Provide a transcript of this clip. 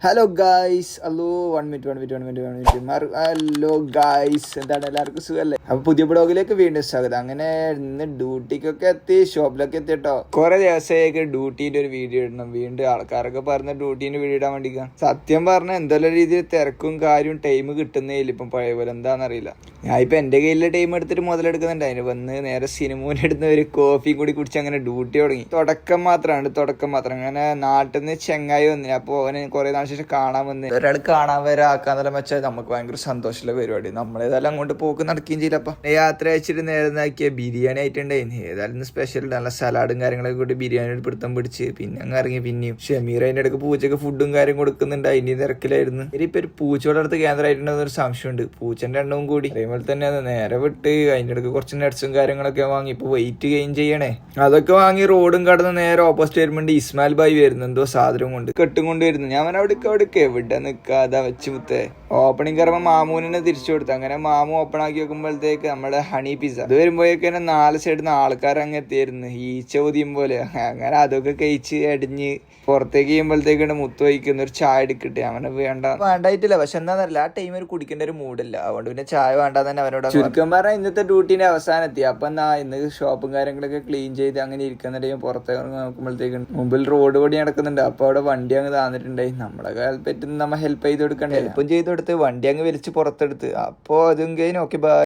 Hello guys. Hello, 1 minute. Hello guys, എന്താണ് എല്ലാവർക്കും സുഖമല്ലേ? അപ്പൊ പുതിയ ബ്ലോഗിലേക്ക് വീണ്ടും സ്വാഗതം. അങ്ങനെ ഇന്ന് ഡ്യൂട്ടിക്കൊക്കെ എത്തി, ഷോപ്പിലൊക്കെ എത്തി കേട്ടോ. കുറെ ദിവസമായിട്ട് ഡ്യൂട്ടീന്റെ ഒരു വീഡിയോ ഇടണം. വീണ്ടും ആൾക്കാരൊക്കെ പറഞ്ഞ ഡ്യൂട്ടീന്റെ വീഡിയോ ഇടാൻ വേണ്ടിക്കാൻ. സത്യം പറഞ്ഞ എന്തെല്ലാം രീതിയിൽ തിരക്കും കാര്യവും ടൈം കിട്ടുന്നേയില്ല ഇപ്പം പഴയ പോലെ. എന്താണെന്നറിയില്ല. ഞാൻ ഇപ്പൊ എന്റെ കയ്യിലെ ടൈം എടുത്തിട്ട് മുതലെടുക്കുന്നുണ്ട്. അതിന് വന്ന് നേരെ സിനിമൂനെടുത്ത് ഒരു കോഫി കൂടി കുടിച്ച് അങ്ങനെ ഡ്യൂട്ടി തുടങ്ങി. തുടക്കം മാത്രം. അങ്ങനെ നാട്ടിൽ നിന്ന് ചെങ്ങായി വന്നില്ല. അപ്പൊ അവന് കുറെ നാൾ ശേഷം കാണാൻ വന്ന് ഒരാൾ കാണാൻ വരാക്കാന്നെല്ലാം വെച്ചാൽ നമുക്ക് ഭയങ്കര സന്തോഷമുള്ള പരിപാടി. നമ്മളേതായാലും അങ്ങോട്ട് പോക്ക് നടക്കുകയും ചെയ്യില്ല. അപ്പൊ യാത്ര അയച്ചിട്ട് നേരെ നാക്കിയ ബിരിയാണി ആയിട്ടുണ്ടായിരുന്നു. ഏതായാലും സ്പെഷ്യൽ നല്ല സലാഡും കാര്യങ്ങളൊക്കെ കൂടി ബിരിയാണി പിടുത്തം പിടിച്ച് പിന്നെ അങ്ങ് ഇറങ്ങി. പിന്നെയും ഷമീർ അതിന്റെ ഇടയ്ക്ക് പൂച്ചക്ക് ഫുഡും കാര്യം കൊടുക്കുന്നുണ്ട്. അതിന്റെ തിരക്കിലായിരുന്നു. ഇനിയിപ്പോ ഒരു പൂച്ച വളർത്ത് കേന്ദ്രമായിട്ടുണ്ടെന്ന് ഒരു സംശയമുണ്ട്. പൂച്ചന്റെ എണ്ണവും കൂടി അതേപോലെ തന്നെ അത് നേരെ വിട്ട് അതിന്റെ ഇടയ്ക്ക് കുറച്ച് നട്സും കാര്യങ്ങളൊക്കെ വാങ്ങി ഇപ്പൊ വെയിറ്റ് ഗെയിൻ ചെയ്യണേ. അതൊക്കെ വാങ്ങി റോഡും കടന്ന് നേരെ ഓപ്പോസിറ്റ് വരുമ്പോണ്ട് ഇസ്മായിൽ ഭായി വരുന്നു. എന്തോ സാധനം കൊണ്ട് കെട്ടും കൊണ്ട് വരുന്നു. ഞാൻ അവിടെ എവിടെ നിൽക്കാതെ വെച്ച് മുത്തേ ഓപ്പണിംഗ് കയറുമ്പോൾ മാമൂനെ തിരിച്ചു കൊടുത്തു. അങ്ങനെ മാമു ഓപ്പൺ ആക്കി വെക്കുമ്പോഴത്തേക്ക് നമ്മുടെ ഹണി പിസ്സ അത് വരുമ്പോഴേക്കും 4 സൈഡിൽ നിന്ന് ആൾക്കാർ അങ്ങ് എത്തിയായിരുന്നു. ഈച്ച ഒതിയും പോലെ. അങ്ങനെ അതൊക്കെ കഴിച്ച് അടിഞ്ഞ് പുറത്തേക്ക് ചെയ്യുമ്പോഴത്തേക്കാണ് മുത്ത് വഹിക്കുന്ന ഒരു ചായ എടുക്കട്ടെ. അങ്ങനെ വേണ്ടായിട്ടില്ല. പക്ഷെ എന്താണെന്നറിയില്ല, ആ ടൈം ഒരു കുടിക്കേണ്ട ഒരു മൂഡില്ല. അതുകൊണ്ട് പിന്നെ ചായ വേണ്ടാന്ന് തന്നെ അവരോട് ചുരുക്കം പറഞ്ഞാൽ ഇന്നത്തെ ഡ്യൂട്ടീന്റെ അവസാനം എത്തി. അപ്പൊ ഇന്ന് ഷോപ്പും കാര്യങ്ങളൊക്കെ ക്ലീൻ ചെയ്ത് അങ്ങനെ ഇരിക്കുന്നുണ്ടെങ്കിൽ പുറത്തേക്ക് നോക്കുമ്പോഴത്തേക്കും മുമ്പിൽ റോഡ് പണി നടക്കുന്നുണ്ട്. അപ്പൊ അവിടെ വണ്ടി അങ്ങ് താന്നിട്ടുണ്ടായി. നമ്മളെ പറ്റുന്ന നമ്മ ഹെൽപ്പ് ചെയ്ത് കൊടുക്കണ്ടേ. ഹെൽപ്പും ചെയ്ത് കൊടുത്ത് വണ്ടി അങ്ങ് വലിച്ച് പുറത്തെടുത്ത്. അപ്പൊ അതും കഴിഞ്ഞ് ഓക്കെ ബൈ.